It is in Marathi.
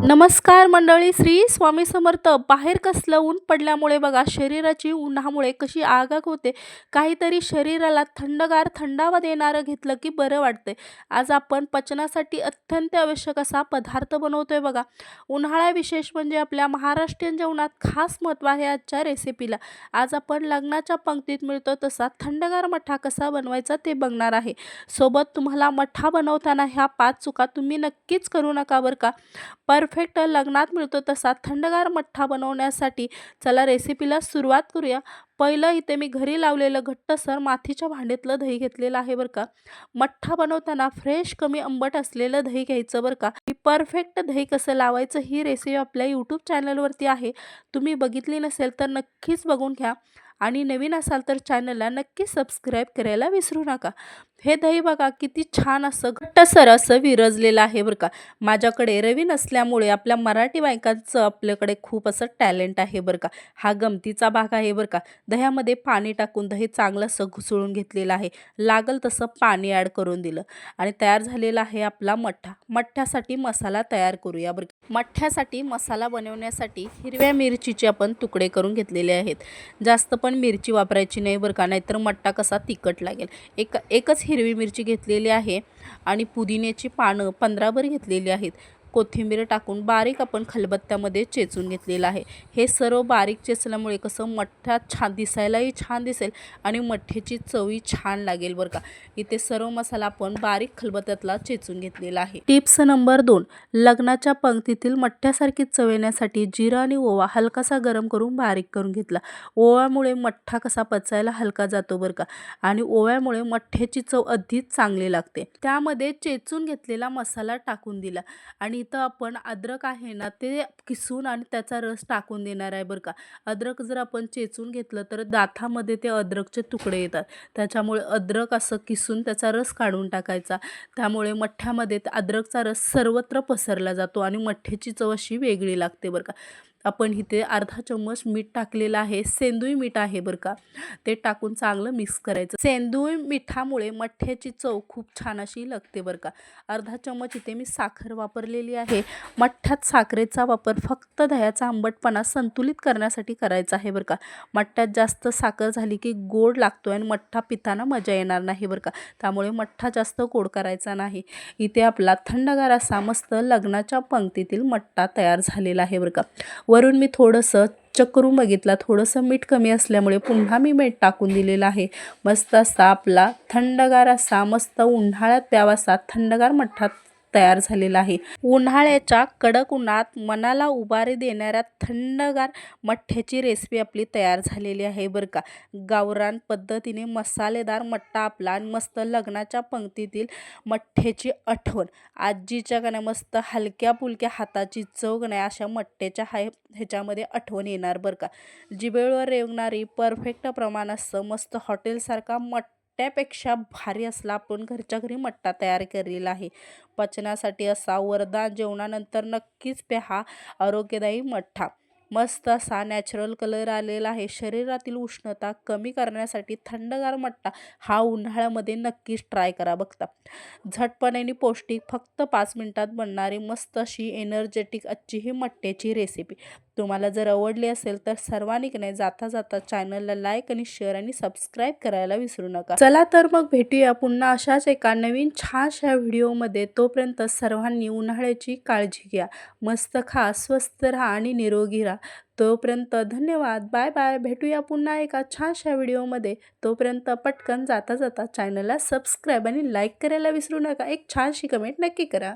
नमस्कार मंडळी, श्री स्वामी समर्थ. बाहेर कसलं ऊन पडल्यामुळे बघा शरीराची उन्हामुळे कशी आग होते. काहीतरी शरीराला थंडगार थंडावा देणारं घेतलं की बरं वाटते. आज आपण पचनासाठी अत्यंत आवश्यक असा पदार्थ बनवतोय बघा. उन्हाळा विशेष म्हणजे आपल्या महाराष्ट्रीयन जेवणात खास महत्त्व आहे आजच्या रेसिपीला. आज आपण लग्नाच्या पंक्तीत मिळतो तसा थंडगार मठ्ठा कसा बनवायचा ते बघणार आहे. सोबत तुम्हाला मठ्ठा बनवताना ह्या 5 चुका तुम्ही नक्कीच करू नका बरं का. परफेक्ट लग्नात मिळतो तसा थंडगार मठ्ठा बनवण्यासाठी चला रेसिपीला सुरुवात करूया. पहिलं इथे मी घरी लावलेलं घट्टसर मातीच्या भांड्यातलं दही घेतलेलं आहे बरं का. मठ्ठा बनवताना फ्रेश कमी आंबट असलेलं दही घ्यायचं बरं का. परफेक्ट दही कसं लावायचं ही रेसिपी आपल्या यूट्यूब चॅनलवरती आहे. तुम्ही बघितली नसेल तर नक्कीच बघून घ्या आणि नवीन असाल तर चॅनलला नक्की सबस्क्राईब करायला विसरू नका. हे दही बघा किती छान असं घट्टसर असं विरजलेलं आहे बरं का. माझ्याकडे रवी नसल्यामुळे आपल्या मराठी बायकांचं आपल्याकडे खूप असं टॅलेंट आहे बरं का. हा गमतीचा भाग आहे बरं का. दह्यामध्ये पाणी टाकून दही चांगलं असं घुसळून घेतलेलं आहे. लागल तसं पाणी ॲड करून दिलं आणि तयार झालेला आहे आपला मठ्ठा. मठ्ठ्यासाठी मसाला तयार करूया बरं का. मठ्ठ्यासाठी मसाला बनवण्यासाठी हिरव्या मिरचीचे आपण तुकडे करून घेतलेले आहेत. जास्त पण मिरची वापरायची नाही बरं का, नाहीतर मठ्ठा कसा तिखट लागेल. एकच हिरवी मिरची घेतलेली आहे आणि पुदिन्याची पानं 15 भर घेतलेली आहेत. कोथिंबीर टाकून बारीक आपण खलबत्त्यामध्ये चेचून घेतलेलं आहे. हे सर्व बारीक चेचल्यामुळे कसं मठ्ठा छान दिसायलाही छान दिसेल आणि मठ्ठ्याची चवही छान लागेल बरं का. इथे सर्व मसाला आपण बारीक खलबत्त्यातला चेचून घेतलेला आहे. टिप्स नंबर 2, लग्नाच्या पंक्तीतील मठ्ठ्यासारखी चव येण्यासाठी जिरा आणि ओवा हलकासा गरम करून बारीक करून घेतला. ओव्यामुळे मठ्ठा कसा पचायला हलका जातो बरं का आणि ओव्यामुळे मठ्ठ्याची चव अधिक चांगली लागते. त्यामध्ये चेचून घेतलेला मसाला टाकून दिला आणि इथं आपण अद्रक आहे ना ते किसून आणि त्याचा रस टाकून देणार आहे बरं का. अद्रक जर आपण चेचून घेतलं तर दातामध्ये ते अद्रकचे तुकडे येतात. त्याच्यामुळे अद्रक असं किसून त्याचा रस काढून टाकायचा. त्यामुळे मठ्ठ्यामध्ये अद्रकचा रस सर्वत्र पसरला जातो आणि मठ्ठ्याची चव अशी वेगळी लागते बरं का. आपण इथे अर्धा चम्मच मीठ टाकलेलं आहे. सेंदूई मीठ आहे बरं का. ते टाकून चांगलं मिक्स करायचं. सेंदूई मिठामुळे मठ्ठ्याची चव खूप छान अशी लागते बरं का. अर्धा चम्मच इथे मी साखर वापरलेली आहे. मठ्ठ्यात साखरेचा वापर फक्त दह्याचा आंबटपणा संतुलित करण्यासाठी करायचा आहे बरं का. मठ्ठ्यात जास्त साखर झाली की गोड लागतो आणि मठ्ठा पिताना मजा येणार नाही बरं का. त्यामुळे मठ्ठा जास्त गोड करायचा नाही. इथे आपला थंडगार असा मस्त लग्नाच्या पंक्तीतील मठ्ठा तयार झालेला आहे बरं का. वरून मी थोडंसं चेक करून बघितला, थोडंसं मीठ कमी असल्यामुळे पुन्हा मी मीठ टाकून दिलेलं आहे. मस्त असा आपला थंडगार असा मस्त उन्हाळ्यात प्यावासा थंडगार मठ्ठा तयार झालेला आहे. उन्हाळ्याच्या कडक उन्हात मनाला उभारी देणाऱ्या थंडगार मठ्ठ्याची रेसिपी आपली तयार झालेली आहे बरं का. गावरान पद्धतीने मसालेदार मठ्ठा आपला आणि मस्त लग्नाच्या पंक्तीतील मठ्ठ्याची आठवण. आजीच्या का नाही मस्त हलक्या फुलक्या हाताची चव का नाही अशा मठ्ठ्याच्या ह्याच्यामध्ये आठवण येणार बरं का. जिभेवर रेंगणारी परफेक्ट प्रमाण असं मस्त हॉटेलसारखा मठ्ठ्यापेक्षा भारी असला आपण घरच्या घरी मठ्ठा तयार केलेला आहे. पचनासाठी असा वरदान. जेवणानंतर नक्कीच प्या हा आरोग्यदायी मठ्ठा. मस्त असा नॅचरल कलर आलेला आहे. शरीरातील उष्णता कमी करण्यासाठी थंडगार मठ्ठा हा उन्हाळ्यामध्ये नक्कीच ट्राय करा बघता. झटपट आणि पौष्टिक फक्त 5 मिनिटात बनणारी मस्त अशी एनर्जेटिक आजची ही मठ्ठ्याची रेसिपी तुम्हाला जर आवडली असेल तर सर्वांनी की नाही जाता जाता चॅनलला लाईक आणि शेअर आणि सबस्क्राईब करायला विसरू नका. चला तर मग भेटूया पुन्हा अशाच एका नवीन छानशा व्हिडिओमध्ये. तोपर्यंत सर्वांनी उन्हाळ्याची काळजी घ्या. मस्त खा, स्वस्त राहा आणि निरोगी राहा. तोपर्यंत धन्यवाद. Bye bye. भेटूया पुन्हा एका छानशा व्हिडिओमध्ये. तोपर्यंत पटकन जाता जाता चॅनलला सबस्क्राईब आणि लाईक करायला विसरू नका. एक छानशी कमेंट नक्की करा.